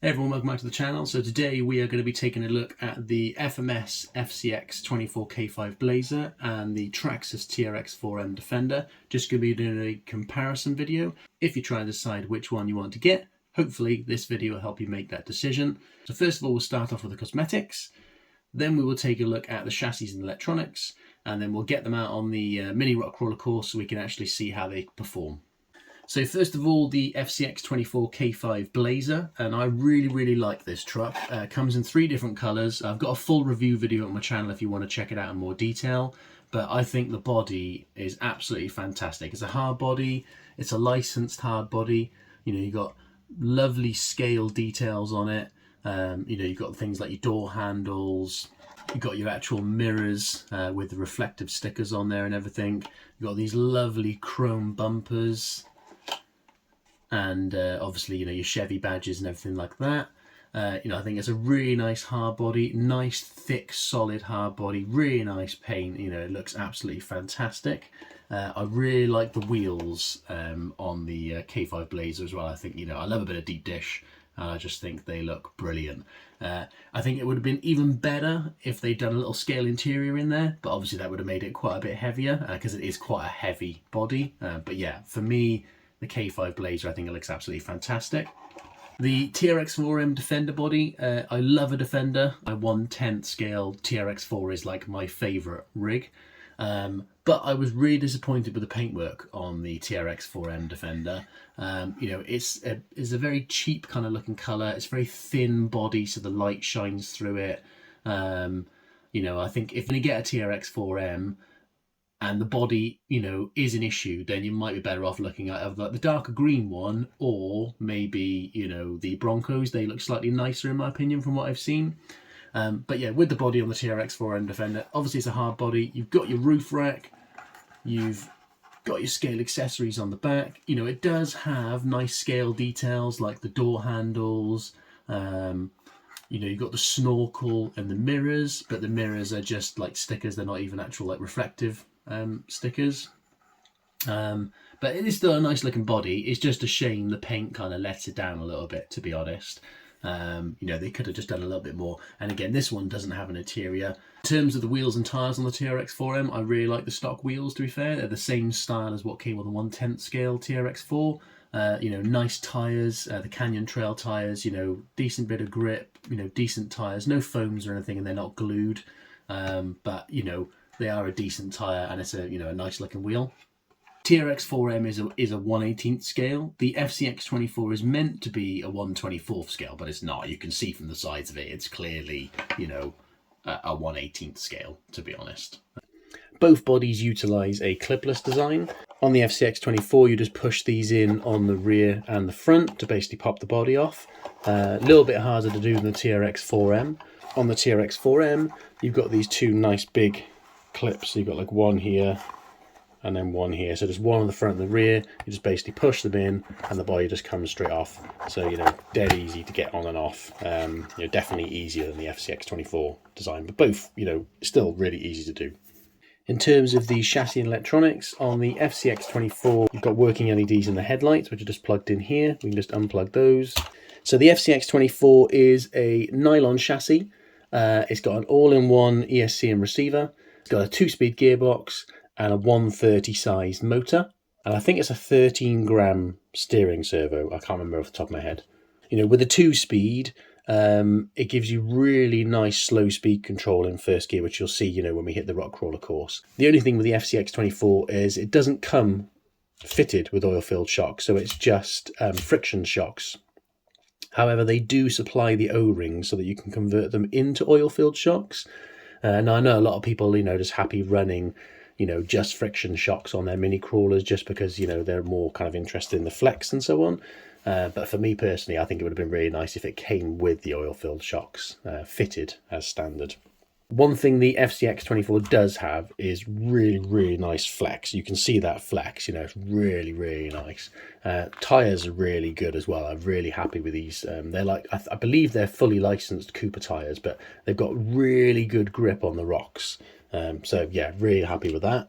Hey everyone, welcome back to the channel. So today we are going to be taking a look at the FMS FCX24 K5 Blazer and the Traxxas TRX4M Defender. Just going to be doing a comparison video. If you try and decide which one you want to get, hopefully this video will help you make that decision. So first of all, we'll start off with the cosmetics. Then we will take a look at the chassis and electronics, and then we'll get them out on the mini rock crawler course so we can actually see how they perform. So first of all, the FCX24 K5 Blazer, and I really like this truck. Comes in 3 different colours. I've got a full review video on my channel if you want to check it out in more detail, but I think the body is absolutely fantastic. It's a hard body, it's a licensed hard body. You know, you've got lovely scale details on it. You know, you've got things like your door handles, you've got your actual mirrors with the reflective stickers on there and everything. You've got these lovely chrome bumpers. And obviously, you know, your Chevy badges and everything like that. You know, I think it's a really nice hard body, nice, thick, solid hard body, really nice paint. You know, it looks absolutely fantastic. I really like the wheels on the K5 Blazer as well. I think, you know, I love a bit of deep dish. I just think they look brilliant. I think it would have been even better if they'd done a little scale interior in there, but obviously that would have made it quite a bit heavier because it is quite a heavy body. But yeah, for me, the K5 Blazer, I think it looks absolutely fantastic. The TRX4M Defender body, I love a Defender. My 1/10 scale TRX4 is like my favourite rig. But I was really disappointed with the paintwork on the TRX4M Defender. You know, it's a very cheap kind of looking colour. It's very thin body, so the light shines through it. You know, I think if you get a TRX4M, and the body, you know, is an issue, then you might be better off looking at the darker green one, or maybe, you know, the Broncos. They look slightly nicer in my opinion from what I've seen. But yeah, with the body on the TRX4M Defender, obviously it's a hard body. You've got your roof rack, you've got your scale accessories on the back. You know, it does have nice scale details like the door handles. You know, you've got the snorkel and the mirrors, but the mirrors are just like stickers. They're not even actual like reflective stickers. But it is still a nice looking body. It's just a shame the paint kind of lets it down a little bit, to be honest. You know, they could have just done a little bit more. And again, this one doesn't have an interior. In terms of the wheels and tyres on the TRX4M, I really like the stock wheels, to be fair. They're the same style as what came with the 1/10 scale TRX4. You know, nice tyres, the Canyon Trail tyres, you know, decent bit of grip, you know, decent tyres, no foams or anything, and they're not glued. But, you know, they are a decent tyre, and it's a, you know, a nice looking wheel. TRX4M is a 1/18 scale. The FCX24 is meant to be a 1/24 scale, but it's not. You can see from the sides of it, it's clearly, you know, a 1/18 scale, to be honest. Both bodies utilise a clipless design. On the FCX24, you just push these in on the rear and the front to basically pop the body off. A little bit harder to do than the TRX4M. On the TRX4M, you've got these 2 nice big clips. So you've got like one here and then one here. So just one on the front and the rear. You just basically push them in and the body just comes straight off. So, you know, dead easy to get on and off. You know, definitely easier than the FCX24 design, but both, you know, still really easy to do. In terms of the chassis and electronics, on the FCX24, you've got working LEDs in the headlights, which are just plugged in here. We can just unplug those. So the FCX24 is a nylon chassis. It's got an all-in-one ESC and receiver. It's got a 2-speed gearbox and a 130 size motor. And I think it's a 13-gram steering servo. I can't remember off the top of my head. You know, with a 2-speed, it gives you really nice slow speed control in first gear, which you'll see, you know, when we hit the rock crawler course. The only thing with the FCX24 is it doesn't come fitted with oil-filled shocks, so it's just friction shocks. However, they do supply the O-rings so that you can convert them into oil-filled shocks. And I know a lot of people, you know, just happy running, you know, just friction shocks on their mini crawlers just because, you know, they're more kind of interested in the flex and so on. But for me personally, I think it would have been really nice if it came with the oil-filled shocks fitted as standard. One thing the FCX24 does have is really nice flex. You can see that flex, you know, it's really nice. Tyres are really good as well. I'm really happy with these. They're like, I believe they're fully licensed Cooper tyres, but they've got really good grip on the rocks. So yeah, really happy with that.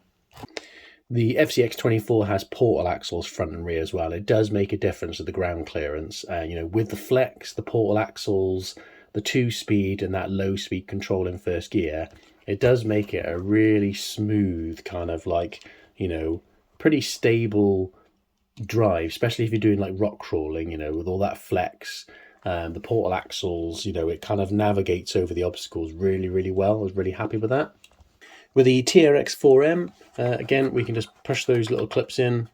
The FCX24 has portal axles front and rear as well. It does make a difference with the ground clearance. You know, with the flex, the portal axles, the 2-speed and that low speed control in first gear, it does make it a really smooth kind of like, you know, pretty stable drive, especially if you're doing like rock crawling, you know, with all that flex. The portal axles, you know, it kind of navigates over the obstacles really, really well. I was really happy with that. With the TRX4M, again, we can just push those little clips in,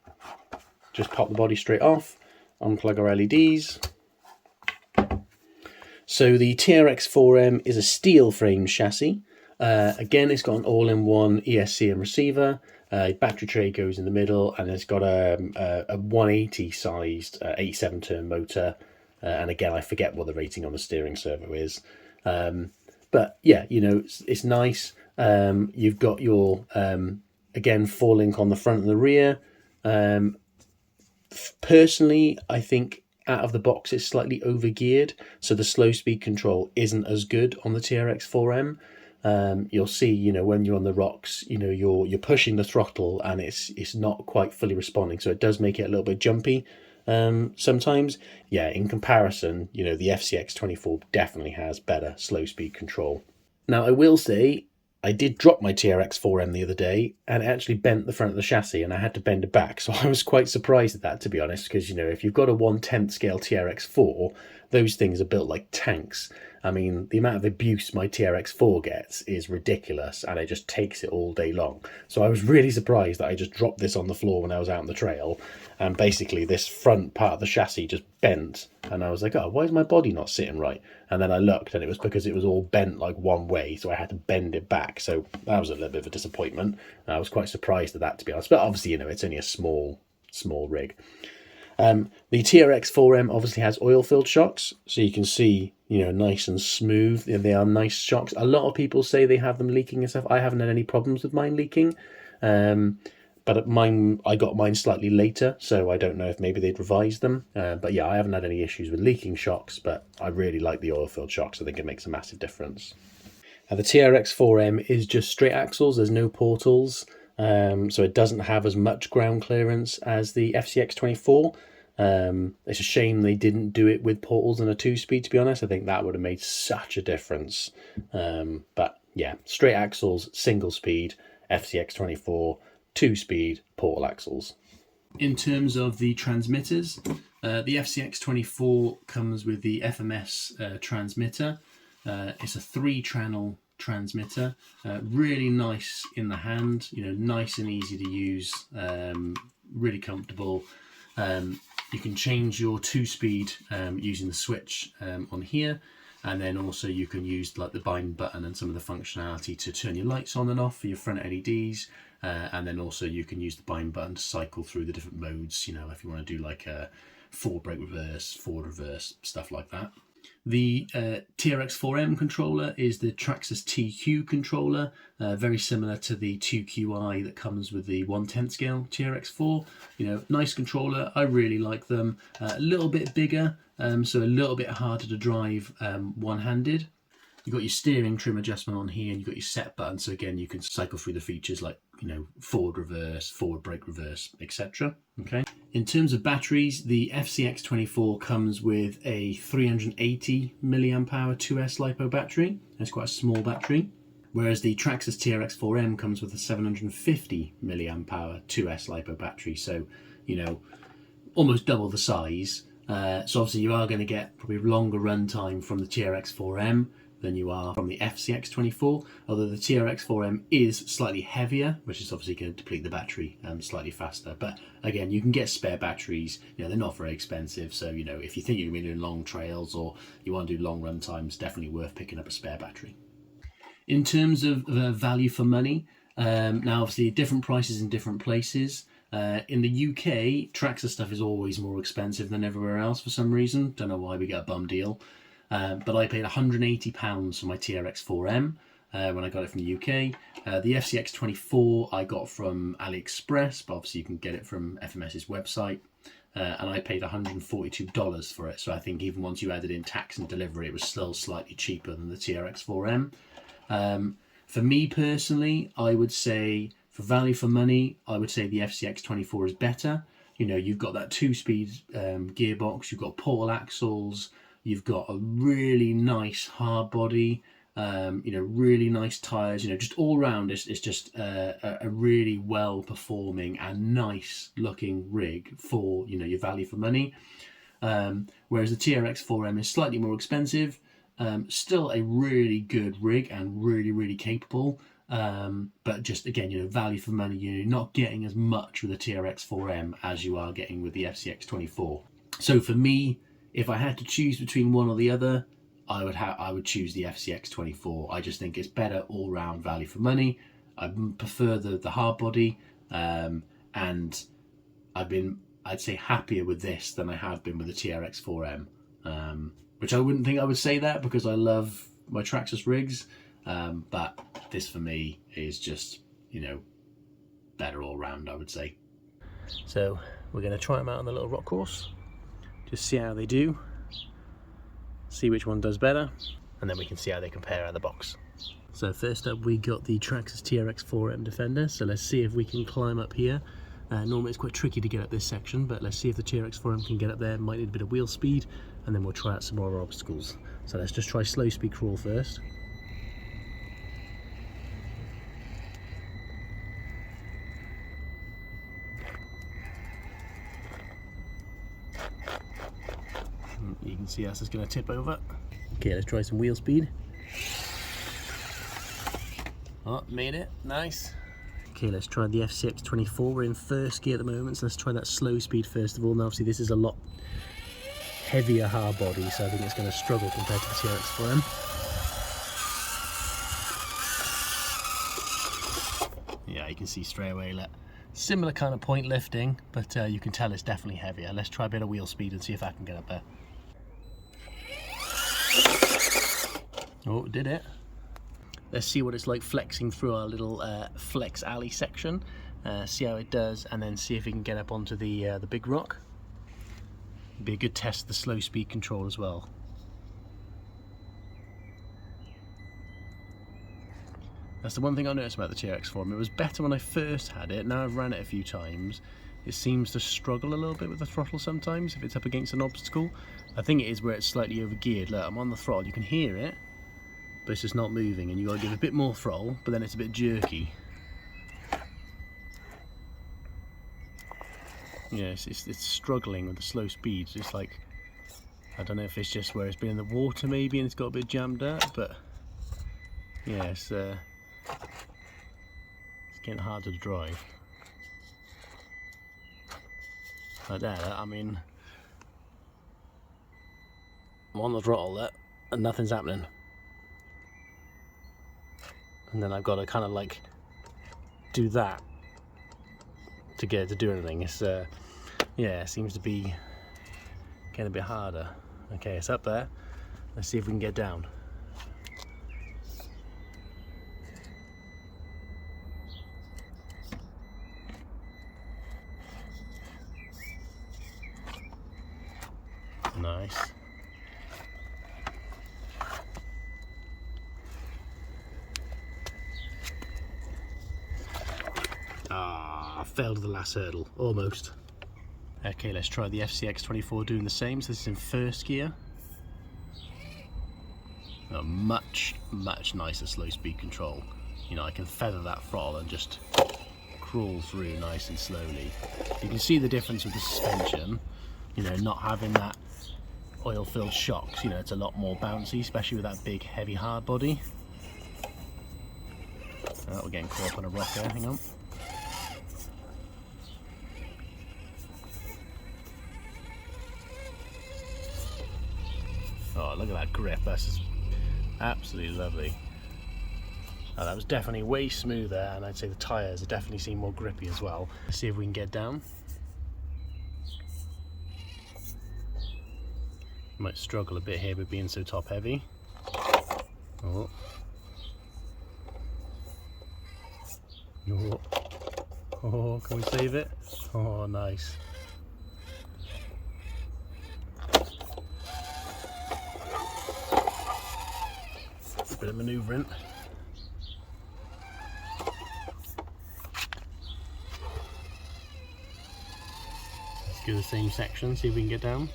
just pop the body straight off, unplug our LEDs. So the TRX4M is a steel frame chassis. Again, it's got an all-in-one ESC and receiver. Battery tray goes in the middle, and it's got a 180 sized 87 turn motor. And again, I forget what the rating on the steering servo is. But yeah, you know, it's nice. You've got your, again, 4-link on the front and the rear. Personally, I think out of the box it's slightly overgeared, so the slow speed control isn't as good on the TRX4M. You'll see, you know, when you're on the rocks, you know, you're pushing the throttle and it's not quite fully responding, so it does make it a little bit jumpy sometimes. Yeah, in comparison, you know, the FCX24 definitely has better slow speed control. Now, I will say, I did drop my TRX4M the other day and it actually bent the front of the chassis and I had to bend it back. So I was quite surprised at that, to be honest, because, you know, if you've got a 1/10 scale TRX4, those things are built like tanks. I mean, the amount of abuse my TRX4 gets is ridiculous and it just takes it all day long. So I was really surprised that I just dropped this on the floor when I was out on the trail and basically this front part of the chassis just bent and I was like, oh, why is my body not sitting right? And then I looked and it was because it was all bent like one way, so I had to bend it back. So that was a little bit of a disappointment. I was quite surprised at that, to be honest, but obviously, you know, it's only a small rig. The TRX4M obviously has oil-filled shocks, so you can see, you know, nice and smooth. They are nice shocks. A lot of people say they have them leaking and stuff. I haven't had any problems with mine leaking, but mine, I got mine slightly later, so I don't know if maybe they'd revised them. But yeah, I haven't had any issues with leaking shocks, but I really like the oil-filled shocks. I think it makes a massive difference. The TRX4M is just straight axles. There's no portals. So it doesn't have as much ground clearance as the FCX24. It's a shame they didn't do it with portals and a 2-speed, to be honest. I think that would have made such a difference. But yeah, straight axles, single speed, FCX24, 2-speed, portal axles. In terms of the transmitters, the FCX24 comes with the FMS transmitter. It's a 3-channel transmitter, really nice in the hand, you know, nice and easy to use, really comfortable. You can change your 2-speed using the switch on here, and then also you can use like the bind button and some of the functionality to turn your lights on and off for your front LEDs, and then also you can use the bind button to cycle through the different modes, you know, if you want to do like a forward brake reverse, forward reverse, stuff like that. The TRX4M controller is the Traxxas TQ controller, very similar to the 2QI that comes with the 1/10 scale TRX4. You know, nice controller. I really like them. A little bit bigger, so a little bit harder to drive one-handed. You've got your steering trim adjustment on here, and you've got your set button. So again, you can cycle through the features like, you know, forward reverse, forward brake reverse, etc. Okay. In terms of batteries, the FCX24 comes with a 380 milliamp hour 2S LiPo battery. That's quite a small battery. Whereas the Traxxas TRX4M comes with a 750 milliamp hour 2S LiPo battery. So, you know, almost double the size. So obviously you are going to get probably longer run time from the TRX4M than you are from the FCX24, although the TRX4M is slightly heavier, which is obviously going to deplete the battery slightly faster. But again, you can get spare batteries. You know, they're not very expensive, so, you know, if you think you're going to be doing long trails or you want to do long run times, definitely worth picking up a spare battery. In terms of value for money, now obviously different prices in different places. In the UK, Traxxas stuff is always more expensive than everywhere else for some reason. Don't know why, we get a bum deal. But I paid £180 for my TRX4M when I got it from the UK. The FCX24 I got from AliExpress, but obviously you can get it from FMS's website. And I paid $142 for it. So I think even once you added in tax and delivery, it was still slightly cheaper than the TRX4M. For me personally, I would say For value for money, I would say the FCX24 is better. You know, you've got that 2-speed gearbox, you've got Paul axles, you've got a really nice hard body, you know, really nice tyres, you know, just all round it's just a really well performing and nice looking rig for, you know, your value for money. Whereas the TRX4M is slightly more expensive, still a really good rig and really capable, but just again, you know, value for money, you're not getting as much with the TRX4M as you are getting with the FCX24. So for me, if I had to choose between one or the other, I would choose the FCX24. I just think it's better all round value for money. I prefer the hard body, and I'd say happier with this than I have been with the TRX4M, which I wouldn't think I would say that because I love my Traxxas rigs, but this for me is just, you know, better all round, I would say. So we're going to try them out on the little rock course, just see how they do, see which one does better, and then we can see how they compare out of the box. So first up we got the Traxxas TRX4-M Defender, so let's see if we can climb up here. Normally it's quite tricky to get up this section, but let's see if the TRX4M can get up there. Might need a bit of wheel speed, and then we'll try out some more obstacles. So let's just try slow speed crawl first. You can see us is going to tip over. Okay, let's try some wheel speed. Oh, made it, nice. Okay, let's try the FCX24. We're in first gear at the moment, so let's try that slow speed first of all. Now obviously this is a lot heavier hard body, so I think it's going to struggle compared to the TRX4M. Yeah, you can see straight away, look, similar kind of point lifting, but you can tell it's definitely heavier. Let's try a bit of wheel speed and see if I can get up there. Oh, did it. Let's see what it's like flexing through our little flex alley section, see how it does, and then see if we can get up onto the big rock. It'd be a good test of the slow speed control as well. That's the one thing I noticed about the TRX4M. It was better when I first had it. Now I've ran it a few times, it seems to struggle a little bit with the throttle sometimes if it's up against an obstacle. I think it is where it's slightly over geared. Look, I'm on the throttle, you can hear it, but it's just not moving, and you got to give a bit more throttle, but then it's a bit jerky. Yeah, it's struggling with the slow speeds. It's like, I don't know if it's just where it's been in the water maybe and it's got a bit jammed up, but yeah, it's getting harder to drive. Like that, I mean, I'm on the throttle there and nothing's happening. And then I've got to kind of like do that to get it to do anything. It's yeah, it seems to be getting a bit harder. Okay, it's up there. Let's see if we can get down. Nice. Ah, I failed at the last hurdle, almost. Okay, let's try the FCX24 doing the same. So this is in first gear. A much nicer slow speed control. You know, I can feather that throttle and just crawl through nice and slowly. You can see the difference with the suspension. You know, not having that oil-filled shocks. You know, it's a lot more bouncy, especially with that big, heavy, hard body. Oh, we're getting caught up on a rock there. Hang on. Oh, look at that grip. That's just absolutely lovely. Oh, that was definitely way smoother, and I'd say the tyres definitely seem more grippy as well. Let's see if we can get down. Might struggle a bit here with being so top heavy. Oh. Oh. Oh, can we save it? Oh, nice. A bit of manoeuvring. go the same section, see if we can get down.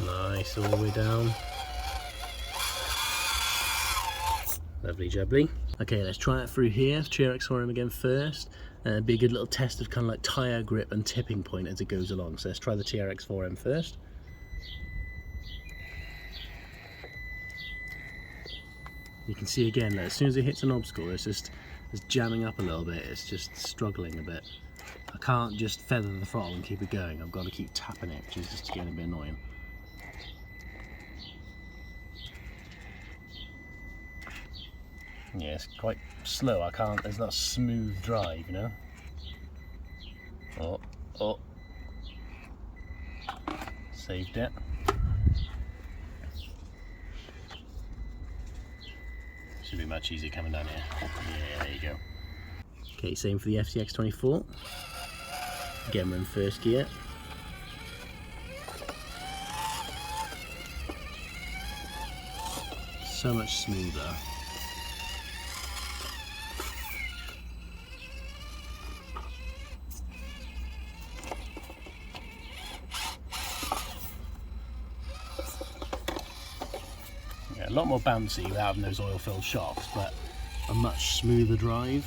Nice, all the way down. Lovely jubbly. Okay, let's try it through here. TRX4M again first. Be a good little test of kind of like tyre grip and tipping point as it goes along. So let's try the TRX4M first. You can see again, like, as soon as it hits an obstacle, it's jamming up a little bit. It's just struggling a bit. I can't just feather the throttle and keep it going. I've got to keep tapping it, which is just getting a bit annoying. Yeah, it's quite slow. I can't, there's not a smooth drive, you know. Oh. Saved it. Should be much easier coming down here. Yeah, there you go. Okay, same for the FCX24. Again, we're in first gear. So much smoother. A lot more bouncy without having those oil-filled shocks, but a much smoother drive.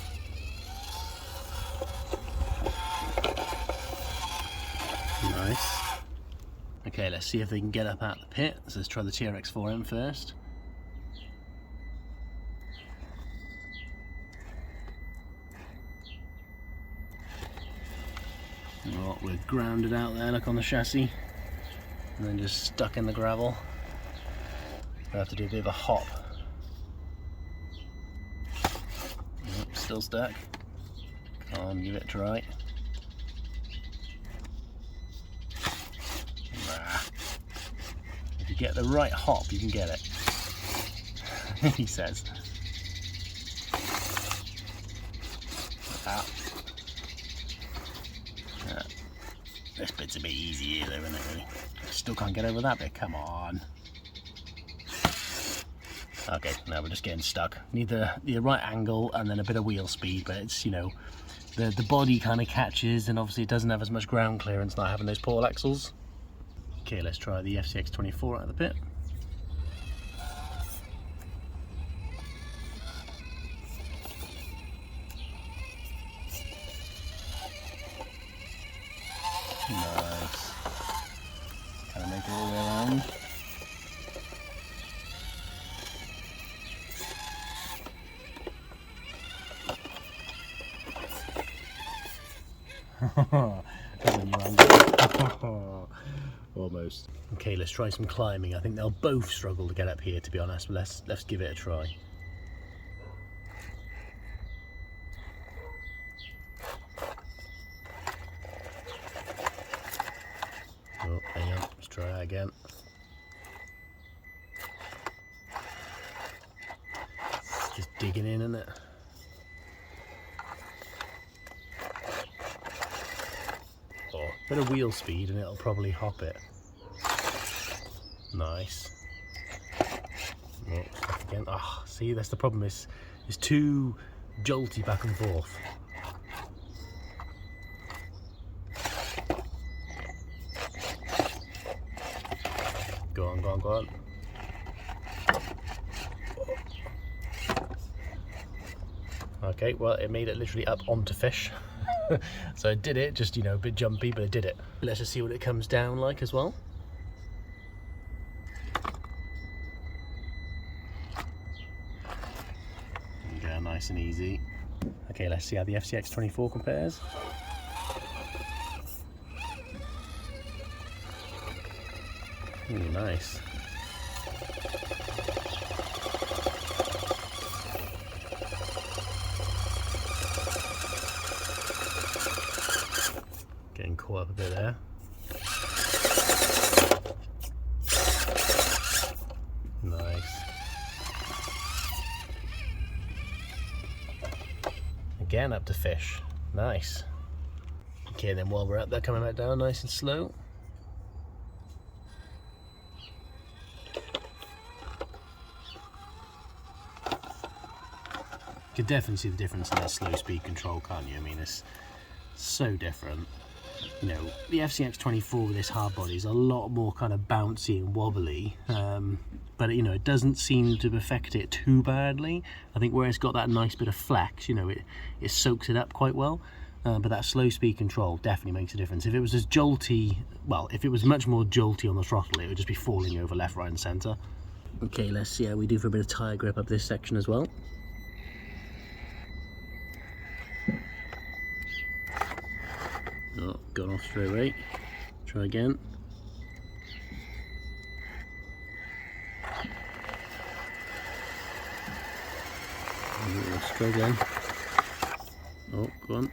Nice. Okay, let's see if we can get up out the pit. So let's try the TRX4M first. Oh, we're grounded out there, look on the chassis, and then just stuck in the gravel. I have to do a bit of a hop. Nope, still stuck. Come on, give it a try. If you get the right hop, you can get it. He says. This bit's a bit easy here, though, isn't it? Really? Still can't get over that bit. Come on. Okay, now we're just getting stuck. Need the right angle and then a bit of wheel speed, but it's, you know, the body kind of catches, and obviously it doesn't have as much ground clearance not having those portal axles. Okay, let's try the FCX24 out of the pit. Nice. Kind of make it all the way around. Almost. Okay, let's try some climbing. I think they'll both struggle to get up here, to be honest, but let's give it a try. Oh, hang on, let's try that again. It's just digging in, isn't it? Bit of wheel speed and it'll probably hop it. Nice. Oh, again. Ah, see, that's the problem. It's too jolty back and forth. Go on, go on, go on. Okay, well, it made it literally up onto fish. So it did it, just, you know, a bit jumpy, but it did it. Let's just see what it comes down like as well. Go nice and easy. Okay, let's see how the FCX24 compares. Ooh, nice. Getting caught up a bit there. Nice. Again up to fish. Nice. Okay, then while we're up there, coming back down nice and slow. can definitely see the difference in the slow speed control, can't you? I mean, it's so different. You know, the FCX24 with this hard body is a lot more kind of bouncy and wobbly, but you know, it doesn't seem to affect it too badly. I think where it's got that nice bit of flex, you know, it soaks it up quite well. But that slow speed control definitely makes a difference. If it was as jolty, well, if it was much more jolty on the throttle, it would just be falling over left, right and centre. Okay, let's see how we do for a bit of tyre grip up this section as well. Oh, gone off straight away. Try again. Let's try again. Oh, go on.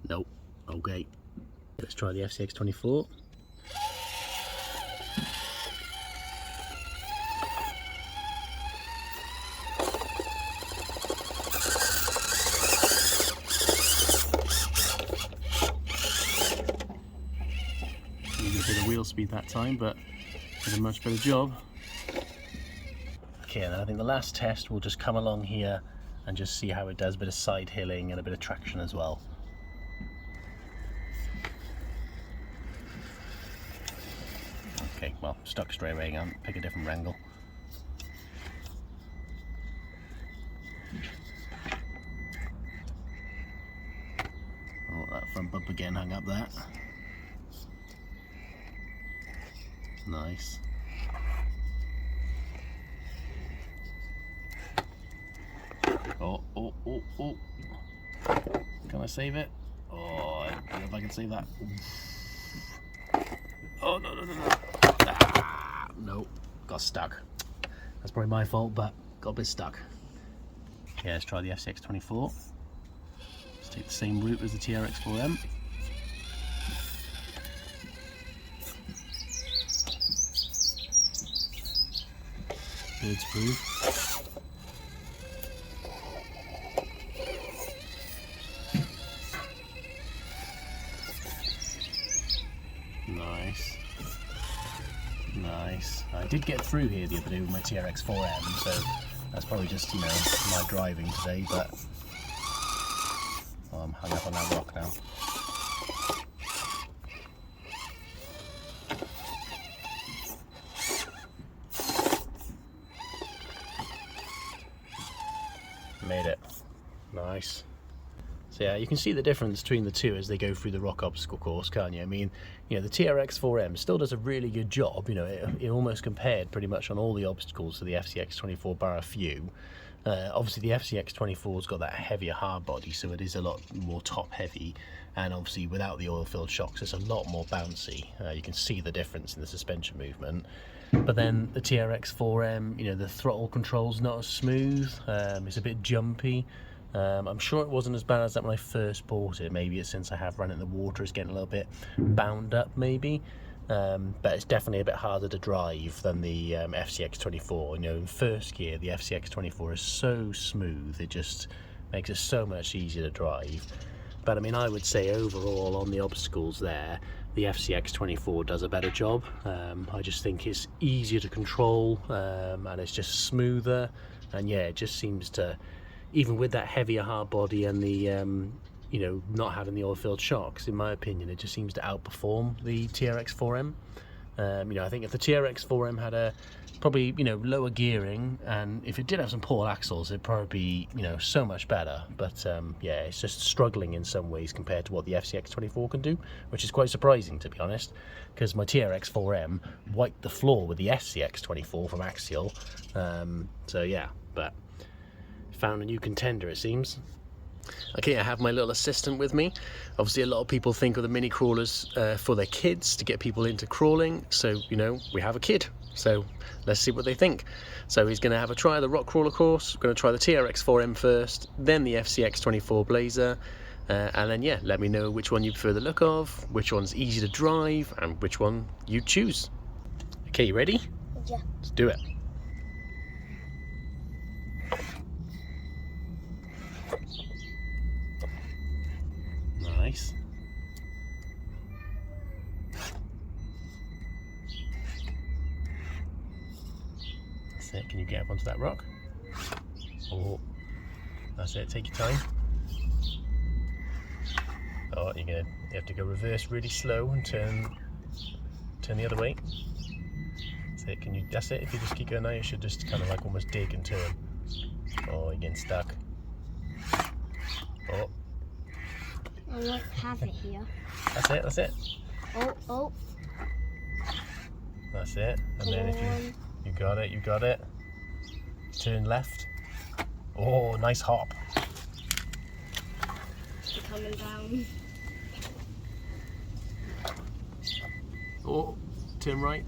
Nope. Okay. Let's try the FCX24. A bit of wheel speed that time, but did a much better job. Okay, and then I think the last test will just come along here and just see how it does, a bit of side hilling and a bit of traction as well. Okay, well, stuck straight away again, pick a different wrangle. Oh, that front bump again hung up there. Nice. Oh. Can I save it? Oh, I don't know if I can save that. Oh, no. No, got stuck. That's probably my fault, but got a bit stuck. Okay, let's try the FCX24. Let's take the same route as the TRX4M. Bird's proof. Nice. I did get through here the other day with my TRX4M, so that's probably just, you know, my driving today, but I'm hung up on that rock now. Made it. Nice. So yeah, you can see the difference between the two as they go through the rock obstacle course, can't you? I mean, you know, the TRX4M still does a really good job. You know, it almost compared pretty much on all the obstacles to the FCX24 bar a few. Obviously the FCX24's got that heavier hard body, so it is a lot more top heavy, and obviously without the oil-filled shocks it's a lot more bouncy. You can see the difference in the suspension movement. But then the TRX4M, you know, the throttle control's not as smooth, it's a bit jumpy. I'm sure it wasn't as bad as that when I first bought it. Maybe it's since I have run it in the water, it's getting a little bit bound up maybe. But it's definitely a bit harder to drive than the FCX24. You know, in first gear, the FCX24 is so smooth, it just makes it so much easier to drive. But I mean, I would say overall on the obstacles there, the FCX24 does a better job. I just think it's easier to control, and it's just smoother. And yeah, it just seems to, even with that heavier hard body and the you know, not having the oil-filled shocks, in my opinion, it just seems to outperform the TRX4M. You know, I think if the TRX4M had a probably, you know, lower gearing, and if it did have some Paul axles, it'd probably be, you know, so much better. But yeah, it's just struggling in some ways compared to what the FCX24 can do, which is quite surprising, to be honest, because my TRX4M wiped the floor with the FCX24 from Axial. So yeah, but found a new contender, it seems. Okay, I have my little assistant with me. Obviously a lot of people think of the mini crawlers for their kids, to get people into crawling. So, you know, we have a kid, so let's see what they think. So he's going to have a try of the rock crawler course. We're going to try the TRX4M first, then the FCX24 Blazer, and then yeah, let me know which one you prefer the look of, which one's easy to drive, and which one you choose. Okay, you ready? Yeah. Let's do it. Nice. it. Can you get up onto that rock? Oh, that's it. Take your time. Oh, you have to go reverse really slow and turn the other way. That's it. That's it. If you just keep going now, you should just kind of like almost dig and turn. Oh, you're getting stuck. Oh. I like have it here. That's it. Oh. That's it. And then if you got it. Turn left. Oh, nice hop. You're coming down. Oh, turn right.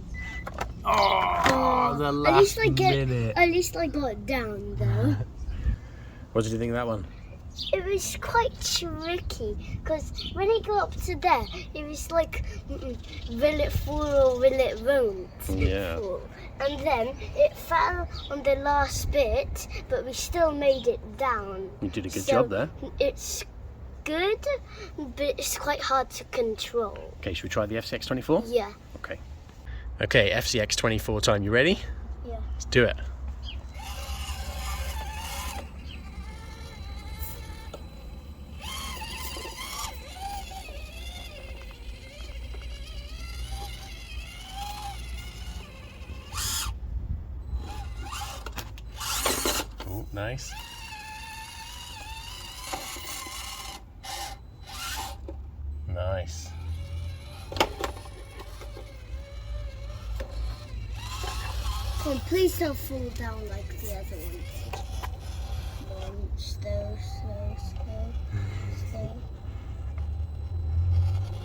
Oh, the last minute. At least I got it down though. What did you think of that one? It was quite tricky because when it got up to there, it was like, will it fall or will it won't fall? And then it fell on the last bit, but we still made it down. You did a good job there. It's good, but it's quite hard to control. Okay, should we try the FCX24? Yeah. Okay, FCX24 time. You ready? Yeah. Let's do it. Oh, nice. Nice. Come on, please don't fall down like the other ones. Come on, slow.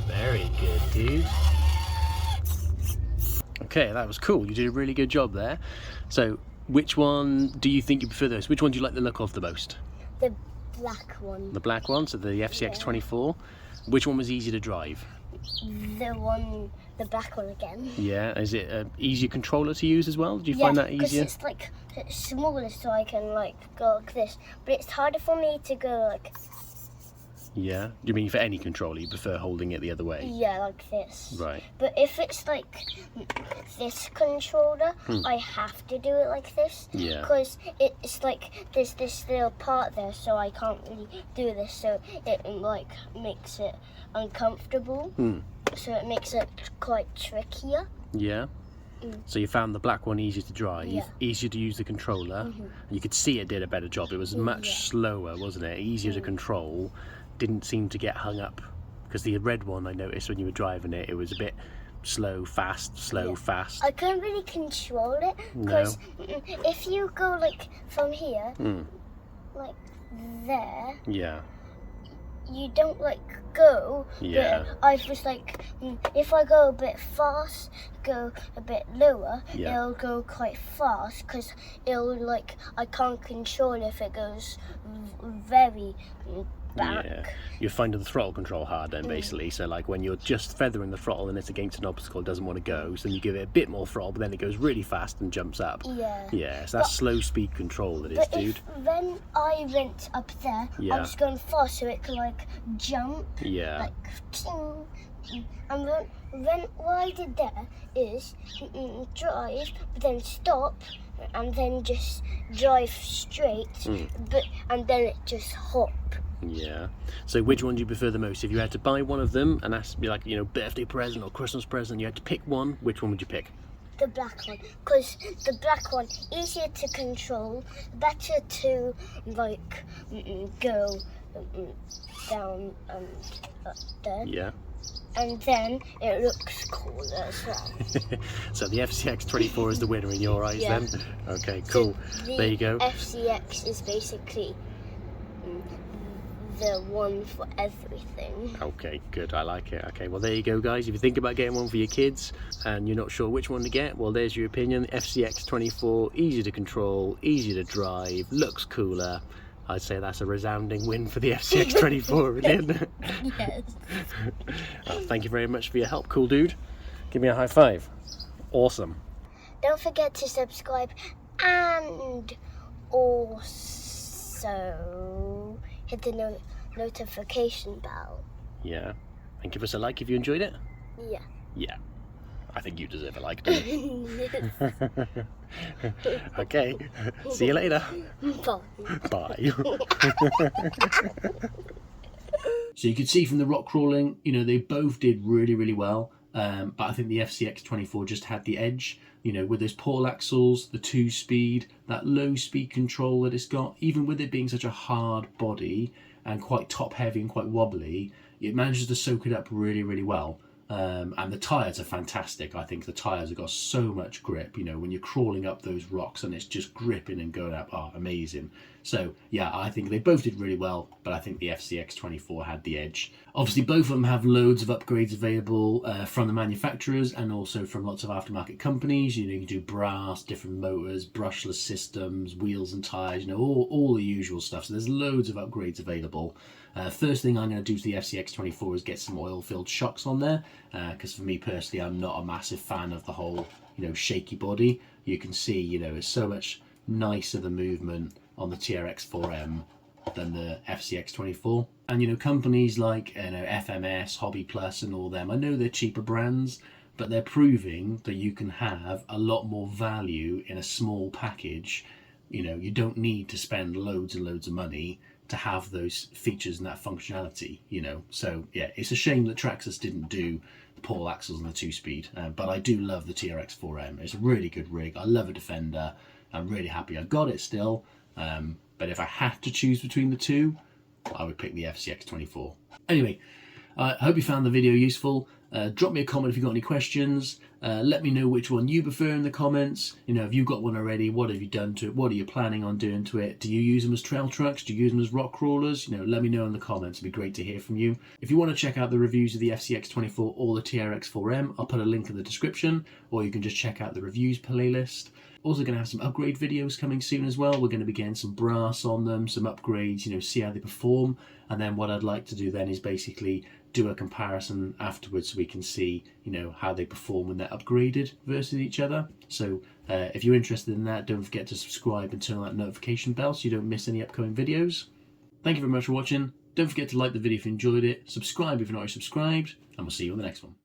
Very good, dude. Okay, that was cool. You did a really good job there. So, which one do you think you prefer those? Which one do you like the look of the most? The black one. The black one, so the FCX24. Which one was easy to drive? The black one again. Yeah, is it an easier controller to use as well? Did you find that easier? Because it's smaller, so I can go like this. But it's harder for me to go like. Yeah. Do you mean for any controller you prefer holding it the other way? Yeah, like this. Right. But if it's like this controller, I have to do it like this. Yeah. Because it's like there's this little part there, so I can't really do this. So it like makes it uncomfortable. So it makes it quite trickier. Yeah. So you found the black one easier to drive, easier to use the controller. You could see it did a better job. It was much slower, wasn't it? Easier to control. Didn't seem to get hung up, because the red one I noticed when you were driving it, it was a bit slow, fast, fast. I couldn't really control it because if you go like from here, like there, you don't like go. But I was like, if I go a bit fast, go a bit lower, it'll go quite fast because it'll like I can't control if it goes very back. Yeah, you're finding the throttle control hard then basically. So like when you're just feathering the throttle and it's against an obstacle, it doesn't want to go, so then you give it a bit more throttle, but then it goes really fast and jumps up. Yeah, so that's slow speed control that is, dude. When I went up there, I was going fast, so it could like jump. Like ting. And when what I did there is drive, but then stop, and then just drive straight, and then it just hop. Yeah. So which one do you prefer the most? If you had to buy one of them, and that's be like, birthday present or Christmas present, you had to pick one, which one would you pick? The black one, because the black one easier to control, better to like go down and up there. Yeah. And then it looks cooler as well. So the FCX24 is the winner in your eyes then? Okay, cool. So there you go. FCX is basically the one for everything. Okay, good. I like it. Okay, well there you go, guys. If you think about getting one for your kids and you're not sure which one to get, well there's your opinion. FCX24, easy to control, easy to drive, looks cooler. I'd say that's a resounding win for the FCX24, Lynn. Yes. Thank you very much for your help, cool dude. Give me a high five. Awesome. Don't forget to subscribe and also hit the notification bell. Yeah. And give us a like if you enjoyed it. Yeah. Yeah. I think you deserve a like, don't you? Yes. Okay, see you later. Bye. Bye. So you could see from the rock crawling, you know, they both did really, really well. But I think the FCX24 just had the edge, you know, with those pole axles, the 2-speed, that low speed control that it's got, even with it being such a hard body and quite top heavy and quite wobbly, it manages to soak it up really, really well. And the tyres are fantastic. I think the tyres have got so much grip, you know, when you're crawling up those rocks and it's just gripping and going up. Oh, amazing. So yeah, I think they both did really well, but I think the FCX24 had the edge. Obviously both of them have loads of upgrades available from the manufacturers and also from lots of aftermarket companies. You know, you can do brass, different motors, brushless systems, wheels and tyres, you know, all the usual stuff. So there's loads of upgrades available. First thing I'm going to do to the FCX24 is get some oil-filled shocks on there, because for me personally, I'm not a massive fan of the whole, you know, shaky body. You can see, you know, it's so much nicer the movement on the TRX4M than the FCX24. And, you know, companies like, you know, FMS, Hobby Plus and all them, I know they're cheaper brands, but they're proving that you can have a lot more value in a small package. You know, you don't need to spend loads and loads of money to have those features and that functionality, you know. So yeah, it's a shame that Traxxas didn't do the pole axles and the 2-speed, but I do love the TRX4M. It's a really good rig. I love a Defender. I'm really happy I got it still, but if I had to choose between the two, I would pick the FCX24. Anyway, I hope you found the video useful. Drop me a comment if you've got any questions. Let me know which one you prefer in the comments. You know, have you got one already? What have you done to it? What are you planning on doing to it? Do you use them as trail trucks? Do you use them as rock crawlers? You know, let me know in the comments. It'd be great to hear from you. If you want to check out the reviews of the FCX24 or the TRX4M, I'll put a link in the description, or you can just check out the reviews playlist. Also going to have some upgrade videos coming soon as well. We're going to be getting some brass on them, some upgrades, you know, see how they perform. And then what I'd like to do then is basically do a comparison afterwards so we can see, you know, how they perform when they're upgraded versus each other. So if you're interested in that, don't forget to subscribe and turn on that notification bell so you don't miss any upcoming videos. Thank you very much for watching. Don't forget to like the video if you enjoyed it, subscribe if you're not already subscribed, and we'll see you on the next one.